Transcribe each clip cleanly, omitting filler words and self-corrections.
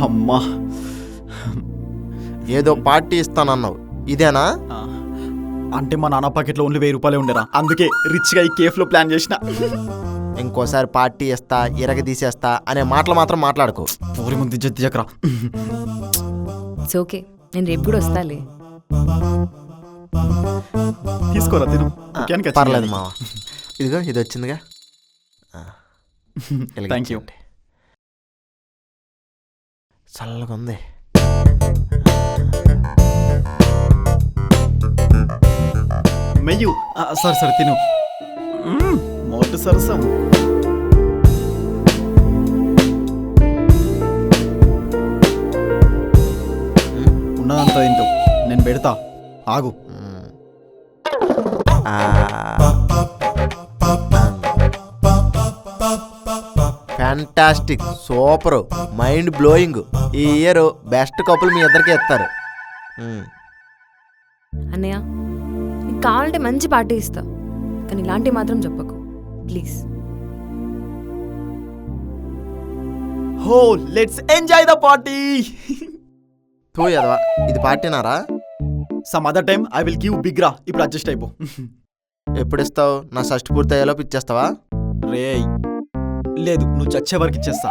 అమ్మా, ఏదో పార్టీ ఇస్తానన్నావు, ఇదేనా? అంటే మా నాన్న పాకెట్లో ఓన్లీ 1000 రూపాయలే ఉండరా, అందుకే రిచ్గా ఈ కేఫ్లో ప్లాన్ చేసిన. ఇంకోసారి పార్టీ ఇస్తా, ఇరగ తీసేస్తా అనే మాటలు మాత్రం మాట్లాడుకో. ఊరి ముందు జక్కరా. ఇట్స్ ఓకే, నేను రేపు కూడా వస్తాలే. తీసుకోరా, తిను. పర్లేదు మావా, ఇదిగో ఇది వచ్చిందిగా. Thank you. చల్లగా ఉంది. మెయ్యు సరే తిను. మోటు సరసం. ఉన్నదంతా తింటావు, నేను పెడతా, ఆగు. Fantastic, super, mind blowing. ఈ ఇయర్ బెస్ట్ కపుల్ మీ ఇద్దరికి ఇస్తారు. అన్నయ్య, నీకు కావాలంటే మంచి పార్టీ ఇస్తా, కానీ ఇలాంటివి మాత్రం చెప్పకు ప్లీజ్. హో, లెట్స్ ఎంజాయ్ ద పార్టీ. ఇది పార్టీనారా? Some other time I will give big రా. ఇప్పుడు అడ్జస్ట్ అయిపో. ఎప్పుడు ఇస్తావు? నా షష్టి పూర్తి అయ్యేలో ఇచ్చేస్తావా? రేయ్ లేదు, నువ్వు చచ్చే వరకు ఇచ్చేస్తా.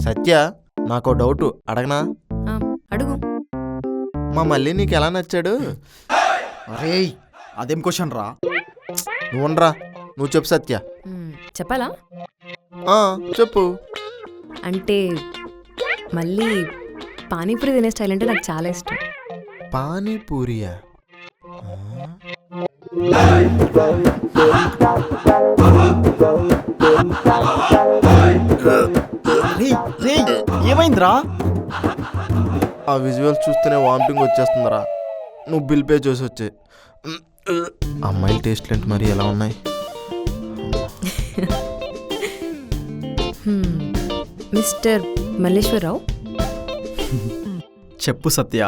సత్య, నాకు డౌట్ అడగనా? అడుగు. మా మళ్ళీ నీకు ఎలా నచ్చాడు? రేయ్ అదేం క్వశ్చన్ రా. నువ్వునరా, నువ్వు చెప్పు సత్య. చెప్పాలా? చెప్పు. అంటే మళ్ళీ పానీపూరి తినే స్టైల్ అంటే నాకు చాలా ఇష్టం. పానీపూరియా? ఏమైందిరా? ఆ విజువల్స్ చూస్తేనే వామిటింగ్ వచ్చేస్తుందిరా. నువ్వు బిల్ పే చేసి వచ్చే. అమ్మాయిల టేస్ట్లు ఏంటి మరి ఎలా ఉన్నాయి? మిస్టర్ మల్లేశ్వరరావు, చెప్పు సత్య.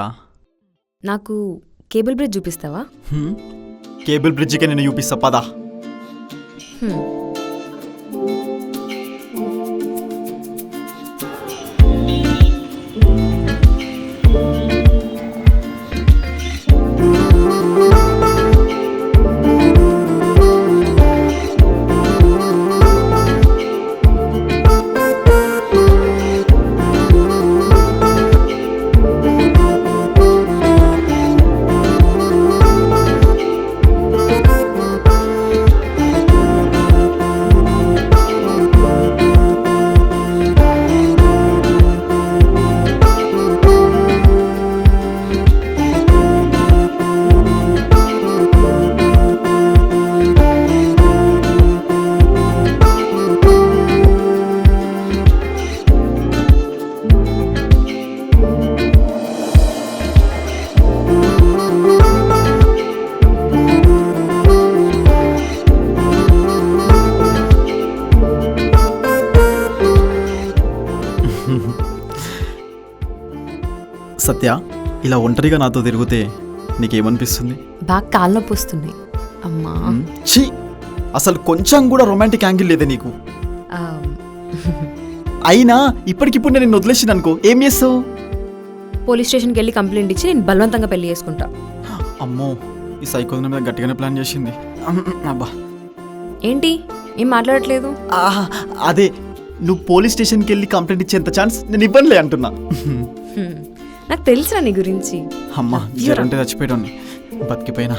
నాకు కేబుల్ బ్రిడ్జ్ చూపిస్తావా? కేబుల్ బ్రిడ్జ్కే నేను చూపిస్తా, పదా. సత్య, ఇలా ఒంటరిగా నాతో తిరిగితే నీకేమనిపిస్తుంది? బాగా కాళ్ళ నొప్పి వస్తుంది. అమ్మా ఛీ, అసలు కొంచెం కూడా రొమాంటిక్ యాంగిల్ లేదే నీకు. అయినా ఇప్పటికిప్పుడు నేను నిన్ను వదిలేసింది అనుకో, ఏం చేస్తావు? పోలీస్ స్టేషన్కి వెళ్ళి కంప్లైంట్ ఇచ్చి నేను బలవంతంగా పెళ్లి చేసుకుంటా. అమ్మో, ఈ సైకో మీద గట్టిగానే ప్లాన్ చేసింది. అబ్బా, ఏంటి ఏం మాట్లాడట్లేదు? అదే, నువ్వు పోలీస్ స్టేషన్కి వెళ్ళి కంప్లైంట్ ఇచ్చేంత ఛాన్స్ నేను ఇవ్వనులే అంటున్నా. నాకు తెలుసురా నీ గురించి. అమ్మా, జ్వరంటే చచ్చిపోయాడు, బతికిపోయినా.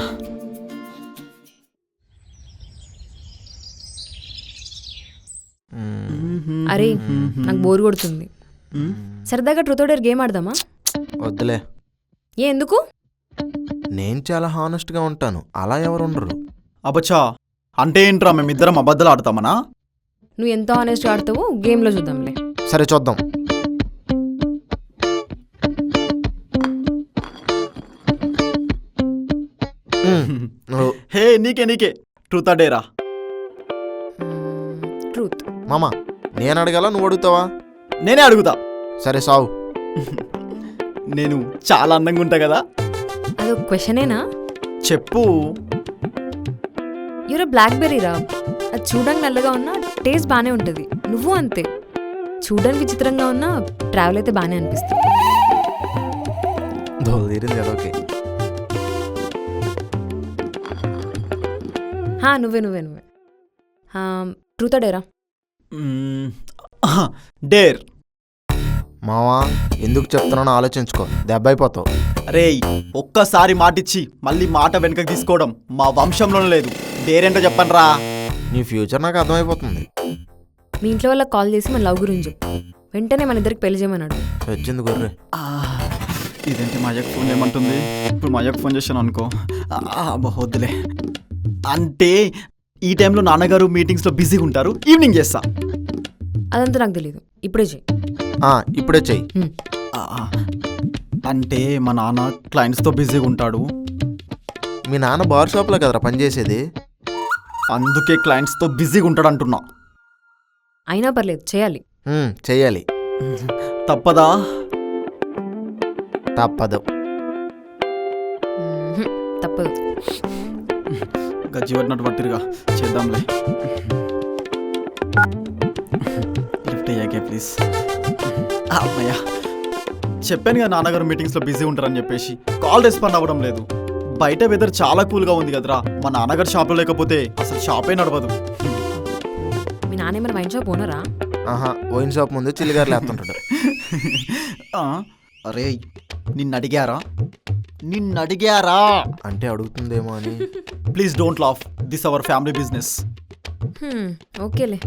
అరే నాకు బోర్ కొడుతుంది, సరదాగా ట్రూత్ ఆర్ డేర్ గేమ్ ఆడదామా? వద్దులే. ఎందుకు? నేను చాలా హానెస్ట్గా ఉంటాను, అలా ఎవరు ఉండరు. అబ్బచ్చా, అంటే ఏంట్రా, మేమిద్దరం అబద్ధాలు ఆడతామనా? నువ్వు ఎంత హానెస్ట్గా ఆడతావో గేమ్లో చూద్దాంలే. సరే చూద్దాం. హే, నీకే ట్రూత్ ఆర్ డేరా? ట్రూత్. మామా, నేను అడగాల, నువ్వు అడుగుతావా? నేనే అడుగుతా. సరే సావు. నేను చాలా అందంగా ఉంటా కదా? అదొక క్వశ్చనేనా? చెప్పు. యూర్ బ్లాక్ బెర్రీ రా, అది చూడడానికి నల్లగా ఉన్నా టేస్ట్ బాగానే ఉంటుంది. నువ్వు అంతే, చూడడానికి విచిత్రంగా ఉన్నా ట్రావెల్ అయితే బాగానే అనిపిస్తుంది. దోలు తీరింది కదా. ఓకే, నువ్వే ట్రూతా డేరా? డేర్. మావా ఎందుకు చెప్తున్నానో ఆలోచించుకో, దెబ్బ అయిపోతావు. అరే ఒక్కసారి మాటిచ్చి మళ్ళీ మాట వెనకకి తీసుకోవడం మా వంశంలోనే లేదు. డేరేంటో చెప్పండి రా. నీ ఫ్యూచర్ నాకు అర్థమైపోతుంది. మీ ఇంట్లో వాళ్ళకి కాల్ చేసి మన లవ్ గురించి చెప్పు. వెంటనే మన ఇద్దరికి పెళ్లి చేయమన్నాడు. వచ్చింది గొర్రె. ఇదేంటి మా అయ్యకు ఫోన్ ఏమంటుంది? ఇప్పుడు మా అయ్యకు ఫోన్ చేశాను అనుకో, వద్దులే. అంటే ఈ టైంలో నాన్నగారు మీటింగ్స్లో బిజీగా ఉంటారు, ఈవినింగ్ చేస్తా. అదంతా నాకు తెలీదు, ఇప్పుడే చెయ్యి. ఇప్పుడే చెయ్యి. అంటే మా నాన్న క్లయింట్స్తో బిజీగా ఉంటాడు. మీ నాన్న బార్ షాప్లో కదరా పనిచేసేది? అందుకే క్లయింట్స్తో బిజీగా ఉంటాడు అంటున్నా. అయినా పర్లేదు, చేయాలి. చెయ్యాలి. తప్పదా? తప్పదు. తప్పదు. గజ్జి పట్టినట్టు పట్టిరుగా, చేద్దాంలే. లిఫ్ట్ అయ్యాకే ప్లీజ్. అమ్మయ్యా, చెప్పాను కదా నాన్నగారు మీటింగ్స్లో బిజీ ఉంటారని చెప్పేసి. కాల్ రెస్పాండ్ అవ్వడం లేదు. బయట వెదర్ చాలా కూల్గా ఉంది కదరా. మా నాన్నగారు షాప్లో లేకపోతే అసలు షాపే నడవదు. మీ నాన్న ఏమైనా వైన్ షాప్ ఓనరా? వైన్ షాప్ ముందు చిల్లిగారు లేస్తుంటాడు. అరే నిన్నడిగారా అంటే అడుగుతుందేమో అని. Please don't laugh, this our family business. ఓకేలే.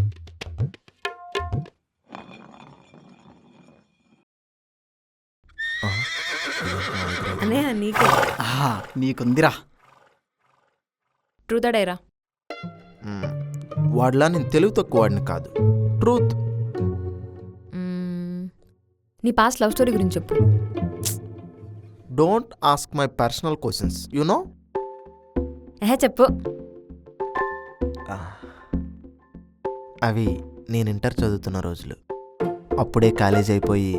అన్నయ్య నీకు నీకుందిరా. ట్రూతా డేరా? వాడిలా నేను తెలుగు తక్కువ వాడిని కాదు. ట్రూత్. నీ పాస్ట్ లవ్ స్టోరీ గురించి చెప్పు. Don't ask my personal questions, you know. చెప్పు. అవి నేను ఇంటర్ చదువుతున్న రోజులు. అప్పుడే కాలేజ్ అయిపోయి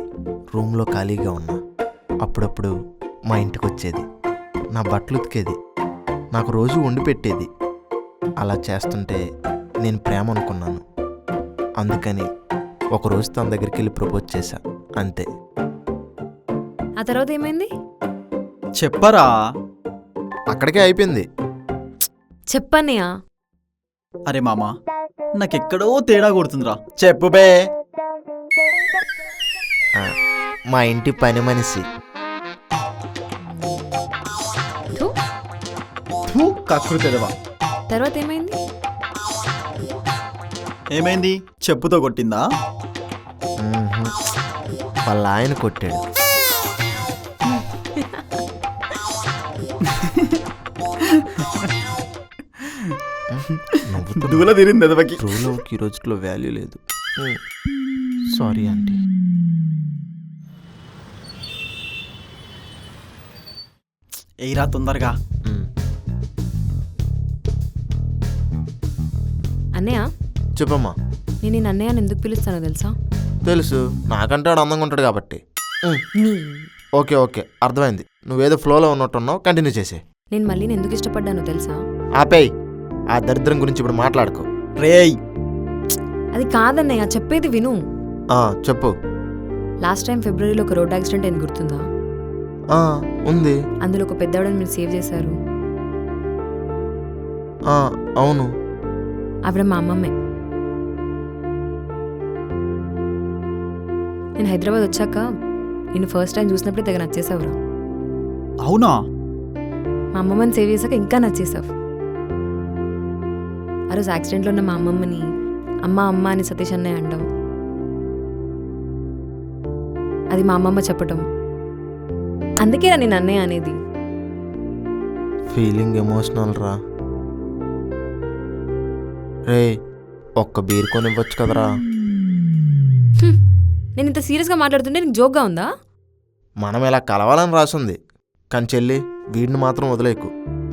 రూమ్లో ఖాళీగా ఉన్నా. అప్పుడప్పుడు మా ఇంటికి వచ్చేది, నా బట్టలు ఉతికేది, నాకు రోజు వండి పెట్టేది. అలా చేస్తుంటే నేను ప్రేమ అనుకున్నాను. అందుకని ఒకరోజు తన దగ్గరికి వెళ్ళి ప్రపోజ్ చేశా, అంతే. ఆ తర్వాత ఏమైంది? చెప్పరా. అక్కడికే అయిపోయింది. చెప్పన్నయ్యా. అరే మామా, నాకెక్కడో తేడా కొడుతుందిరా. చెప్పు బే. మా ఇంటి పని మనిషి. కకృతెదవా. తర్వాత ఏమైంది? ఏమైంది? చెప్పుతో కొట్టిందా? వాళ్ళ ఆయన కొట్టాడు. దూల తీరింది ఎదవకి. ట్రూలవ్కి ఈ రోజులో వాల్యూ లేదు. Sorry aunty. ఎయిరా తొందరగా. అన్నయ్య చెప్పమ్మా. నేను అన్నయ్యని ఎందుకు పిలుస్తానో తెలుసా? తెలుసు, నాకంటే వాడు అందంగా ఉంటాడు కాబట్టి. ఓకే ఓకే, అర్థమైంది. నువ్వేదో ఫ్లోలో ఉన్నట్టున్నావు, కంటిన్యూ చేసే. నేను మళ్ళీ ఎందుకు ఇష్టపడ్డానో తెలుసా? ఆపేయ్, ఆ దరిద్రం గురించి ఇప్పుడు మాట్లాడుకో. రేయ్, అది కాదన్నయ్య, చెప్పేది విను. చెప్పు. లాస్ట్ టైం ఫిబ్రవరిలో ఒక రోడ్ యాక్సిడెంట్ అయింది, గుర్తుందా? ఉంది. అందులో ఒక పెద్దవాడని మీరు సేవ్ చేశారు. అవును. ఆవిడ మా అమ్మమ్మే. నేను హైదరాబాద్ వచ్చాక నేను ఫస్ట్ టైం చూసినప్పుడే తెగ నచ్చేసావురా. అవునా? మా అమ్మమ్మని సేవ్ చేశాక ఇంకా నచ్చేసావు. ఆ రోజు యాక్సిడెంట్లో ఉన్న మా అమ్మమ్మని అమ్మ అమ్మ అని సతీష్ అన్నయ్య అండం, అది మా అమ్మమ్మ చెప్పటం, అందుకేనా నేను అన్నయ్య అనేది. ఫీలింగ్ ఎమోషనల్ రా. రే, ఒక్క బీర్ కొని ఇవ్వచ్చు కదరా. నేను ఇంత సీరియస్గా మాట్లాడుతుంటే నీకు జోక్గా ఉందా? మనం ఇలా కలవాలని రాసింది, కానీ చెల్లి వీడిని మాత్రం వదిలేకు.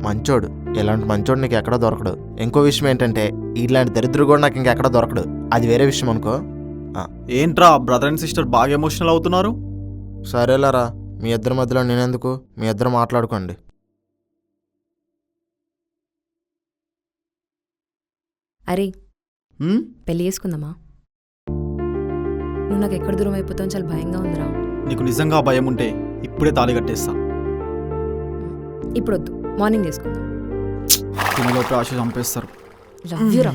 మంచోడు, ఇలాంటి మంచోడు నీకు ఎక్కడా దొరకడు. ఇంకో విషయం ఏంటంటే ఇలాంటి దరిద్రుడు కూడా నాకు ఇంకెక్కడా దొరకడు. అది వేరే విషయం అనుకో. ఏంట్రా బ్రదర్ అండ్ సిస్టర్ బాగా ఎమోషనల్ అవుతున్నారు? సరేలేరా, మీ ఇద్దరి మధ్యలో నేనెందుకు, మీ ఇద్దరు మాట్లాడుకోండి. అరే, పెళ్లి చేసుకుందామా? నువ్వు నాకు ఎక్కడ దూరం అయిపోతావు చాలా భయంగా ఉందిరా. నీకు నిజంగా భయం ఉంటే ఇప్పుడే తాళి కట్టేస్తా. ఇప్పుడు వద్దు, మార్నింగ్ చేసుకుందాం. తినలోపే ఆశ చంపేస్తారు. లవ్ యూ రా.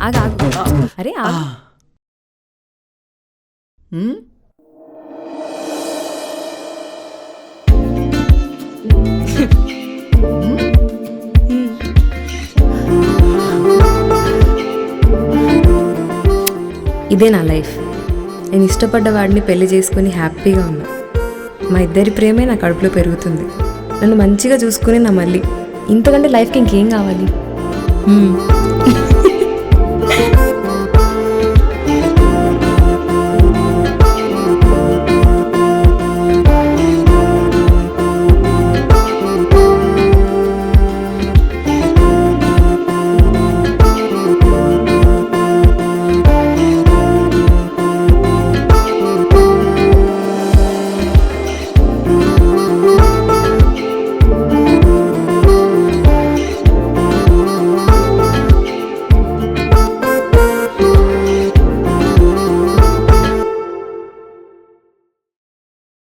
ఆగు ఆగు. అరే ఆగు. హ్మ్? ఇదే నా లైఫ్. నేను ఇష్టపడ్డ వాడిని పెళ్లి చేసుకుని హ్యాపీగా ఉన్నా. మా ఇద్దరి ప్రేమే నా కడుపులో పెరుగుతుంది. నన్ను మంచిగా చూసుకుని నా మళ్ళీ ఇంతకంటే లైఫ్కి ఇంకేం కావాలి?